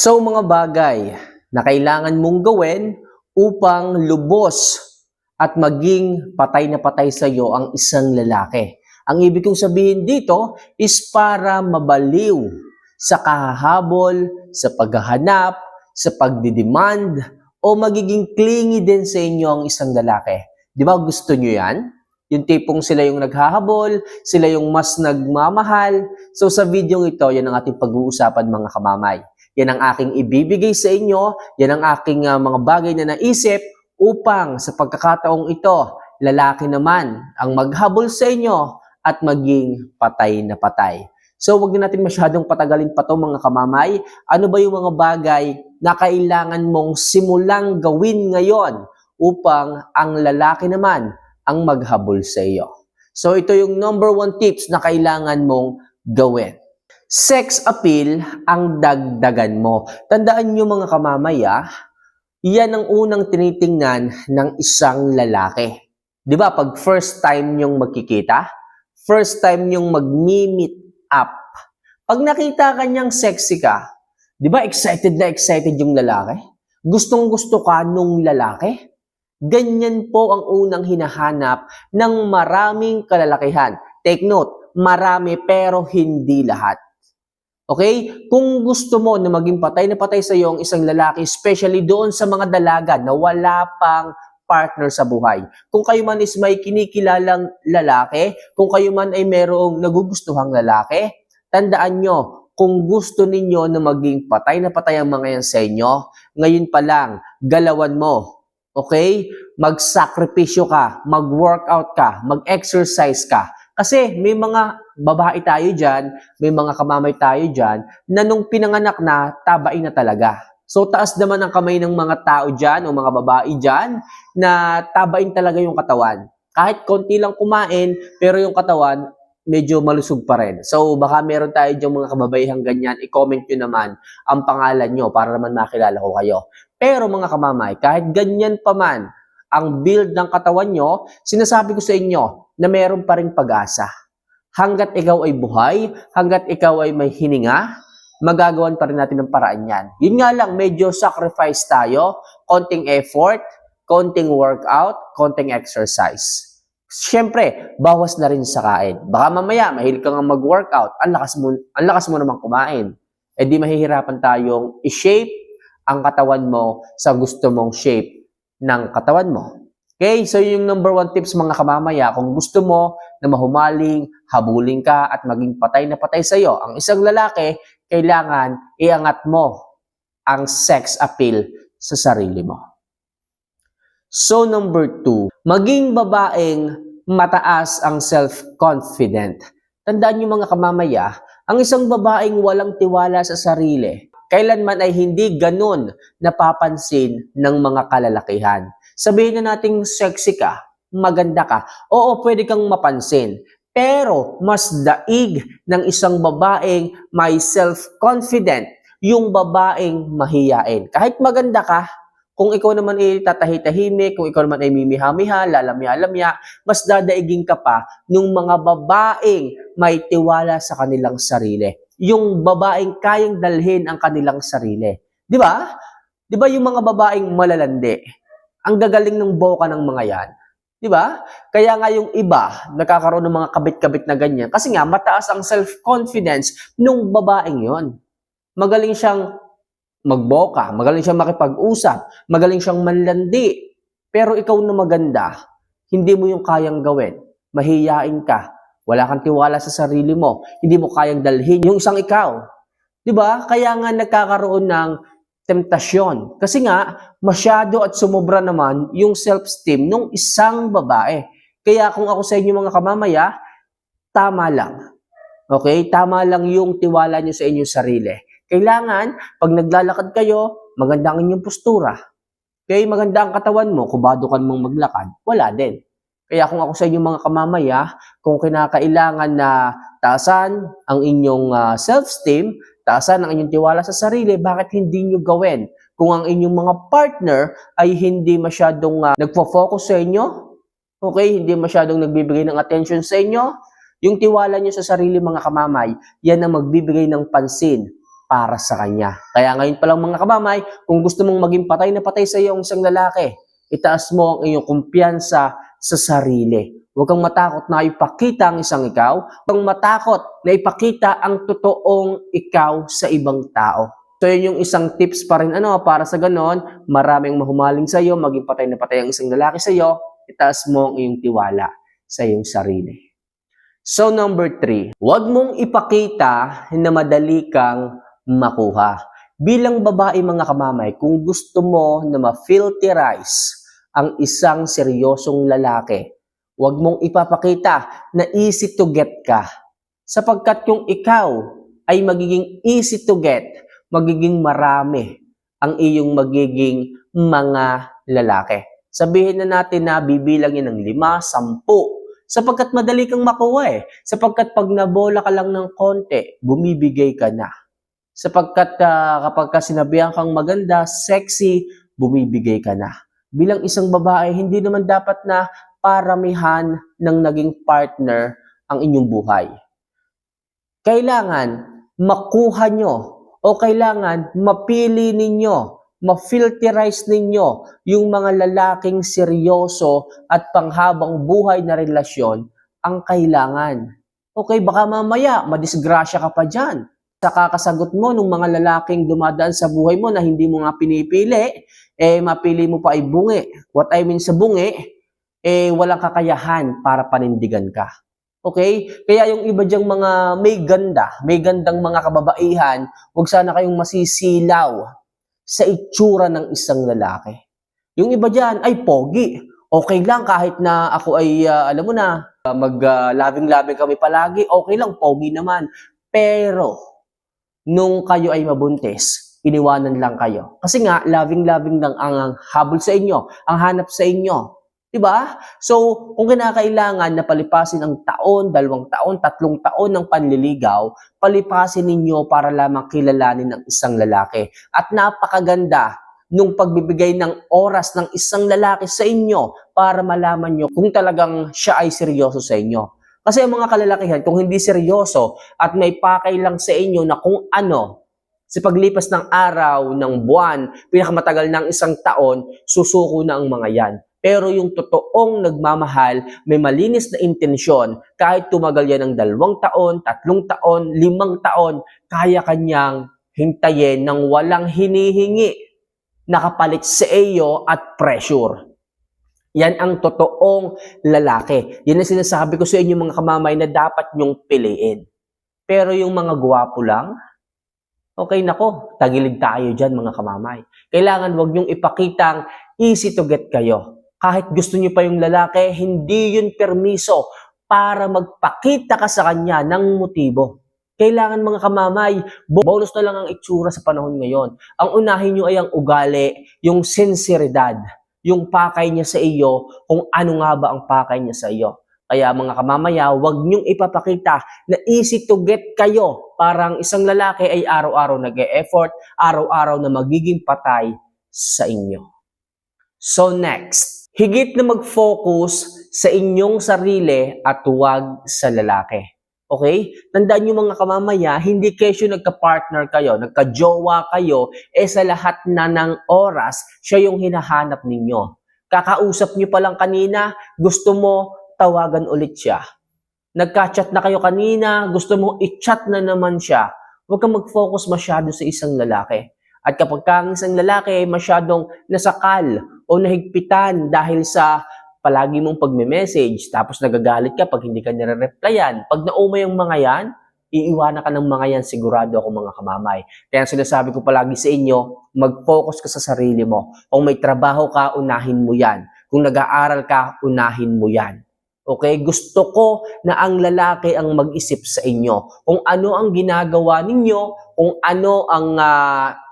So mga bagay na kailangan mong gawin upang lubos at maging patay na patay sa iyo ang isang lalaki. Ang ibig kong sabihin dito is para mabaliw sa kahahabol, sa paghahanap, sa pagdidemand, o magiging clingy din sa inyo ang isang lalaki. Di ba gusto nyo yan? Yung tipong sila yung naghahabol, sila yung mas nagmamahal. So sa video ito, yan ang ating pag-uusapan mga kamamay. Yan ang aking ibibigay sa inyo, yan ang aking mga bagay na naisip upang sa pagkakataong ito, lalaki naman ang maghabol sa inyo at maging patay na patay. So wag na natin masyadong patagalin pa to mga kamamay. Ano ba yung mga bagay na kailangan mong simulang gawin ngayon upang ang lalaki naman ang maghabol sa iyo? So ito yung number 1 tips na kailangan mong gawin. Sex appeal ang dagdagan mo. Tandaan nyo mga kamamaya, yan ang unang tinitingnan ng isang lalaki. Di ba pag first time nyong magkikita, first time nyong mag-meet up, pag nakita kanyang sexy ka, di ba excited na excited yung lalaki? Gustong gusto ka nung lalaki? Ganyan po ang unang hinahanap ng maraming kalalakihan. Take note, marami pero hindi lahat. Okay? Kung gusto mo na maging patay na patay sa iyo ang isang lalaki, especially doon sa mga dalaga na wala pang partner sa buhay. Kung kayo man is may kinikilalang lalaki, kung kayo man ay merong nagugustuhang lalaki, tandaan nyo, kung gusto ninyo na maging patay na patay ang mga yan sa inyo, ngayon pa lang, galawan mo. Okay? Magsakripisyo ka, mag-workout ka, mag-exercise ka. Kasi may mga babae tayo dyan, may mga kamamay tayo dyan, na nung pinanganak na, tabain na talaga. So taas naman ang kamay ng mga tao dyan, o mga babae dyan, na tabain talaga yung katawan. Kahit konti lang kumain, pero yung katawan, medyo malusog pa rin. So baka meron tayo dyan mga kababayang ganyan, i-comment nyo naman ang pangalan nyo para naman makilala ko kayo. Pero mga kamamay, kahit ganyan pa man ang build ng katawan nyo, sinasabi ko sa inyo na meron pa rin pag-asa. Hanggat ikaw ay buhay, hanggat ikaw ay may hininga, magagawan pa rin natin ng paraan yan. Yun nga lang, medyo sacrifice tayo, konting effort, konting workout, konting exercise. Siyempre, bawas na rin sa kain. Baka mamaya, mahilig ka nga mag-workout, ang lakas mo naman kumain. E di mahihirapan tayong i-shape ang katawan mo sa gusto mong shape ng katawan mo. Okay, so yung number 1 tips mga kamamaya, kung gusto mo na mahumaling, habulin ka at maging patay na patay sa iyo ang isang lalaki, kailangan iangat mo ang sex appeal sa sarili mo. So number 2, maging babaeng mataas ang self-confident. Tandaan niyo mga kamamaya, ang isang babaeng walang tiwala sa sarili, kailanman ay hindi ganun napapansin ng mga kalalakihan. Sabihin na nating sexy ka, maganda ka, oo, pwede kang mapansin. Pero mas daig ng isang babaeng may self-confident, yung babaeng mahiyain. Kahit maganda ka, kung ikaw naman ay tatahi-tahimik, kung ikaw naman ay mimiha-miha, lalamya-lamya, mas dadaigin ka pa ng mga babaeng may tiwala sa kanilang sarili. Yung babaeng kayang dalhin ang kanilang sarili. Di ba? Di ba yung mga babaeng malalandi? Ang gagaling ng boka ng mga yan. Di ba? Kaya nga yung iba, nakakaroon ng mga kabit-kabit na ganyan. Kasi nga, mataas ang self-confidence nung babaeng yon. Magaling siyang magboka, magaling siyang makipag-usap, magaling siyang manlandi. Pero ikaw na maganda, hindi mo yung kayang gawin. Mahiyain ka. Wala kang tiwala sa sarili mo. Hindi mo kayang dalhin yung isang ikaw. Di ba? Kaya nga nagkakaroon ng temptasyon. Kasi nga, masyado at sumobra naman yung self-esteem ng isang babae. Kaya kung ako sa inyo mga kamamaya, tama lang. Okay? Tama lang yung tiwala nyo sa inyong sarili. Kailangan, pag naglalakad kayo, maganda ang inyong postura. Okay? Maganda ang katawan mo, kubado ka mong maglakad, wala din. Kaya kung ako sa inyo mga kamamaya, kung kinakailangan na taasan ang inyong self-esteem, taasan ang inyong tiwala sa sarili, bakit hindi nyo gawin? Kung ang inyong mga partner ay hindi masyadong nagpo-focus sa inyo, okay, hindi masyadong nagbibigay ng attention sa inyo, yung tiwala nyo sa sarili mga kamamay, yan ang magbibigay ng pansin para sa kanya. Kaya ngayon pa lang mga kabamay, kung gusto mong maging patay na patay sa iyo ang isang lalaki, itaas mo ang iyong kumpiyansa sa sarili. Huwag kang matakot na ipakita ang isang ikaw. Huwag kang matakot na ipakita ang totoong ikaw sa ibang tao. So yun yung isang tips pa rin para sa ganon, maraming mahumaling sa iyo, maging patay na patay ang isang lalaki sa iyo, itaas mo ang iyong tiwala sa iyong sarili. So number 3, huwag mong ipakita na madali kang makuha. Bilang babae mga kamamay, kung gusto mo na ma-filterize ang isang seryosong lalaki, huwag mong ipapakita na easy to get ka. Sapagkat kung ikaw ay magiging easy to get, magiging marami ang iyong magiging mga lalaki. Sabihin na natin na bibilang yan ng 5, 10, sapagkat madali kang makuha Sapagkat pag nabola ka lang ng konti, bumibigay ka na. Sapagkat kapag sinabihan kang maganda, sexy, bumibigay ka na. Bilang isang babae, hindi naman dapat na paramihan ng naging partner ang inyong buhay. Kailangan makuha nyo o kailangan mapili ninyo, ma-filterize ninyo yung mga lalaking seryoso at panghabang buhay na relasyon ang kailangan. Okay, baka mamaya madisgrasya ka pa dyan. Sa kakasagot mo ng mga lalaking dumadaan sa buhay mo na hindi mo nga pinipili, mapili mo pa ay bungi. What I mean sa bungi, walang kakayahan para panindigan ka. Okay? Kaya yung iba diyang mga may gandang mga kababaihan, huwag sana kayong masisilaw sa itsura ng isang lalaki. Yung iba diyan ay pogi. Okay lang kahit na ako ay, mag-labing-labing kami palagi, okay lang, pogi naman. Pero, nung kayo ay mabuntis, iniwanan lang kayo. Kasi nga, loving-loving lang ang habol sa inyo, ang hanap sa inyo. Diba? So, kung kinakailangan na palipasin ang taon, 2 taon, 3 taon ng panliligaw, palipasin ninyo para lamang kilalanin ang isang lalaki. At napakaganda nung pagbibigay ng oras ng isang lalaki sa inyo para malaman nyo kung talagang siya ay seryoso sa inyo. Kasi ang mga kalalakihan, kung hindi seryoso at may pakay lang sa inyo na kung ano, sa paglipas ng araw, ng buwan, pinakamatagal ng 1 taon, susuko na ang mga yan. Pero yung totoong nagmamahal, may malinis na intensyon, kahit tumagal yan ng 2 taon, 3 taon, 5 taon, kaya kanyang hintayin ng walang hinihingi, nakapalit sa iyo at pressure. Yan ang totoong lalaki. Yan ang sinasabi ko sa inyo mga kamamay na dapat nyong piliin. Pero yung mga gwapo lang, okay nako, tagilid tayo dyan mga kamamay. Kailangan wag nyong ipakitang easy to get kayo. Kahit gusto nyo pa yung lalaki, hindi yun permiso para magpakita ka sa kanya ng motibo. Kailangan mga kamamay, bonus na lang ang itsura sa panahon ngayon. Ang unahin nyo ay ang ugali, yung sinseridad, yung pakay niya sa iyo, kung ano nga ba ang pakay niya sa iyo. Kaya mga kamamaya, huwag niyong ipapakita na easy to get kayo. Parang isang lalaki ay araw-araw nag-e-effort, araw-araw na magiging patay sa inyo. So next, higit na mag-focus sa inyong sarili at huwag sa lalaki. Okay? Tandaan nyo mga kamamaya, hindi kesyo nagka-partner kayo, nagka-jowa kayo, sa lahat na ng oras, siya yung hinahanap ninyo. Kakausap nyo pa lang kanina, gusto mo tawagan ulit siya. Nagka-chat na kayo kanina, gusto mo i-chat na naman siya. Huwag kang mag-focus masyado sa isang lalaki. At kapag ang isang lalaki ay masyadong nasakal o nahigpitan dahil sa palagi mong pagme-message, tapos nagagalit ka pag hindi ka nire-replyan. Pag naumay ang mga yan, iiwanan ka ng mga yan, sigurado ako mga kamamay. Kaya sinasabi ko palagi sa inyo, mag-focus ka sa sarili mo. Kung may trabaho ka, unahin mo yan. Kung nag-aaral ka, unahin mo yan. Okay? Gusto ko na ang lalaki ang mag-isip sa inyo. Kung ano ang ginagawa ninyo, kung ano ang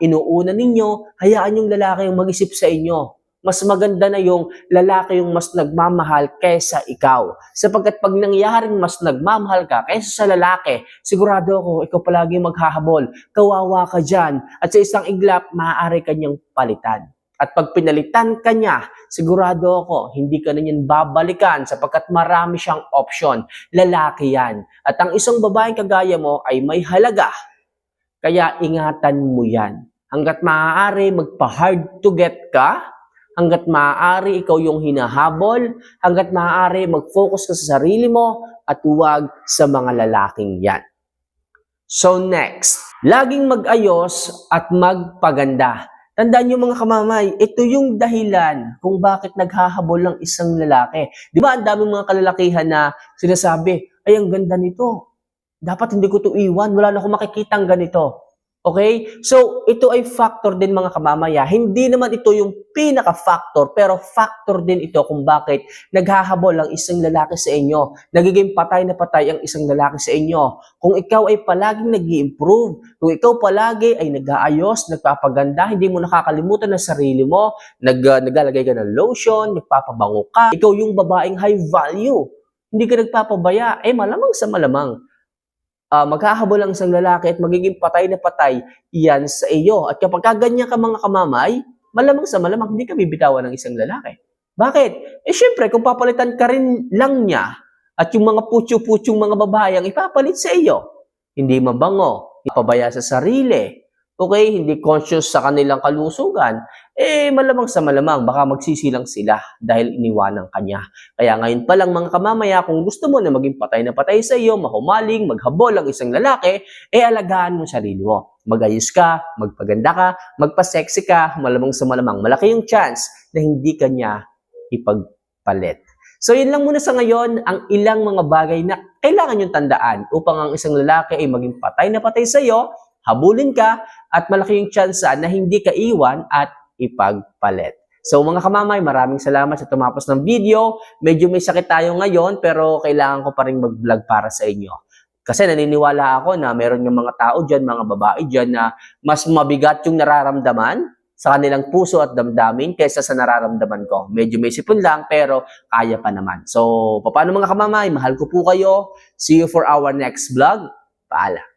inuuna ninyo, hayaan yung lalaki ang mag-isip sa inyo. Mas maganda na yung lalaki yung mas nagmamahal kaysa ikaw. Sapagkat pag nangyaring mas nagmamahal ka kaysa sa lalaki, sigurado ako, ikaw palagi maghahabol. Kawawa ka dyan. At sa isang iglap, maaari kanyang palitan. At pag pinalitan ka niya, sigurado ako, hindi ka na niyan babalikan sapagkat marami siyang option. Lalaki yan. At ang isang babaeng kagaya mo ay may halaga. Kaya ingatan mo yan. Hanggat maaari, magpa-hard to get ka. Hanggat maaari, ikaw yung hinahabol. Hanggat maaari, mag-focus ka sa sarili mo at huwag sa mga lalaking yan. So next, laging mag-ayos at magpaganda. Tandaan nyo mga kamamay, ito yung dahilan kung bakit naghahabol ng isang lalaki. Di ba ang daming mga kalalakihan na sinasabi, ay ang ganda nito. Dapat hindi ko ito iwan, wala na akong makikitang ganito. Okay? So, ito ay factor din mga kamamaya. Hindi naman ito yung pinaka-factor, pero factor din ito kung bakit naghahabol ang isang lalaki sa inyo. Nagiging patay na patay ang isang lalaki sa inyo. Kung ikaw ay palaging nag-i-improve, kung ikaw palagi ay nag-aayos, nagpapaganda, hindi mo nakakalimutan ang sarili mo, naglalagay ka ng lotion, nagpapabango ka, ikaw yung babaeng high value, hindi ka nagpapabaya, malamang sa malamang maghahabol ang isang lalaki at magiging patay na patay yan sa iyo. At kapag ganyan ka mga kamamay, malamang sa malamang hindi ka bibitawan ng isang lalaki. Bakit? Syempre, kung papalitan ka rin lang niya at yung mga putyo-putyong mga babae ang ipapalit sa iyo, hindi mabango, pabaya sa sarili, okay, hindi conscious sa kanilang kalusugan, malamang sa malamang, baka magsisilang sila dahil iniwanan kanya. Kaya ngayon pa lang mga kamamaya, kung gusto mo na maging patay na patay sa iyo, mahumaling, maghabol ang isang lalaki, alagaan mo sarili mo. Mag-ayos ka, magpaganda ka, magpa-sexy ka, malamang sa malamang, malaki yung chance na hindi ka niya ipagpalit. So yun lang muna sa ngayon, ang ilang mga bagay na kailangan yung tandaan upang ang isang lalaki ay maging patay na patay sa iyo, habulin ka, at malaki yung chance na hindi ka iwan at ipagpalit. So mga kamamay, maraming salamat sa tumapos ng video. Medyo may sakit tayo ngayon pero kailangan ko pa rin mag-vlog para sa inyo. Kasi naniniwala ako na meron yung mga tao dyan, mga babae dyan na mas mabigat yung nararamdaman sa kanilang puso at damdamin kaysa sa nararamdaman ko. Medyo may sipon lang pero kaya pa naman. So paano mga kamamay, mahal ko po kayo. See you for our next vlog. Paalam.